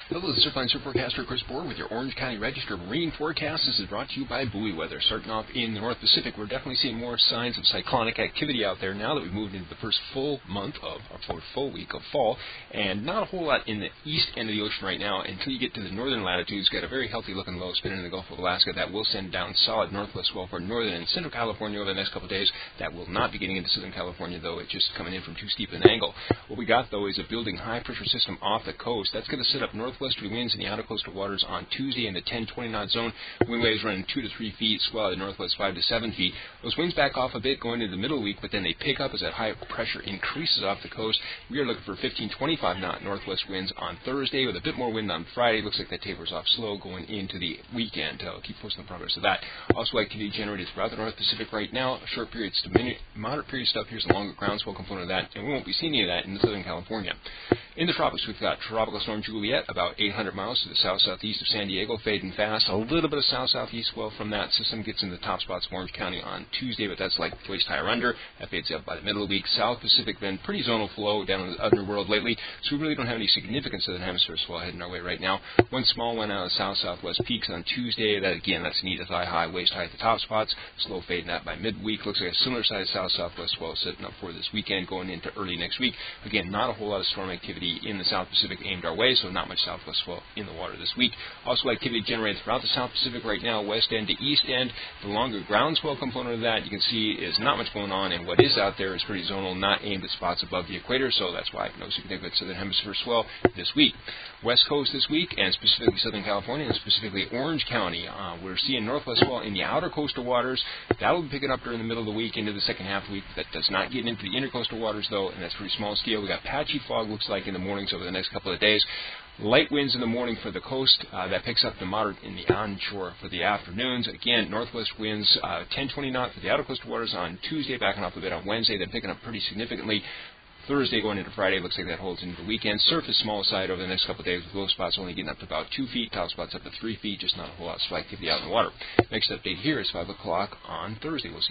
Hello, this is Surfline Surf Forecaster Chris Bohr with your Orange County Register Marine Forecast. This is brought to you by Buoy Weather. Starting off in the North Pacific, we're definitely seeing more signs of cyclonic activity out there now that we've moved into the first full month of, or full week of fall, and not a whole lot in the east end of the ocean right now until you get to the northern latitudes. Got a very healthy looking low spinning in the Gulf of Alaska that will send down solid northwest swell for northern and central California over the next couple of days. That will not be getting into southern California, though. It's just coming in from too steep an angle. What we got, though, is a building high pressure system off the coast. That's going to set up northwesterly winds in the outer coastal waters on Tuesday in the 10-20 knot zone. Wind waves running 2 to 3 feet, swell at the northwest 5 to 7 feet. Those winds back off a bit going into the middle of the week, but then they pick up as that high pressure increases off the coast. We are looking for 15-25 knot northwest winds on Thursday with a bit more wind on Friday. Looks like that tapers off slow going into the weekend. I'll keep posting the progress of that. Also, activity generated throughout the North Pacific right now. Short periods to moderate period stuff. Here's the longer groundswell component of that, and we won't be seeing any of that in Southern California. In the tropics, we've got Tropical Storm Juliet about 800 miles to the south-southeast of San Diego, fading fast. A little bit of south-southeast swell from that system gets in the top spots of Orange County on Tuesday, but that's like waist high or under. That fades up by the middle of the week. South Pacific been pretty zonal flow down in the underworld lately, so we really don't have any significant southern hemisphere swell heading our way right now. One small one out of south-southwest peaks on Tuesday. That's neat as high, waist high at the top spots. Slow fading out by midweek. Looks like a similar size south-southwest swell setting up for this weekend going into early next week. Again, not a whole lot of storm activity in the South Pacific aimed our way, so not much southwest swell in the water this week. Also, activity generated throughout the South Pacific right now, west end to east end. The longer groundswell component of that, you can see, is not much going on, and what is out there is pretty zonal, not aimed at spots above the equator, so that's why no significant southern hemisphere swell this week. West Coast this week, and specifically Southern California, and specifically Orange County. We're seeing northwest swell in the outer coastal waters. That will be picking up during the middle of the week into the second half of the week. That does not get into the intercoastal waters, though, and that's pretty small scale. We got patchy fog, looks like, in the mornings over the next couple of days. Light winds in the morning for the coast. That picks up to moderate in the onshore for the afternoons. Again, northwest winds 10-20 knot for the outer coastal waters on Tuesday, backing off a bit on Wednesday. They're picking up pretty significantly. Thursday going into Friday, looks like that holds into the weekend. Surf is small side over the next couple of days, with low spots only getting up to about 2 feet, top spots up to 3 feet, just not a whole lot of swell activity out in the water. Next update here is 5 o'clock on Thursday. We'll see you.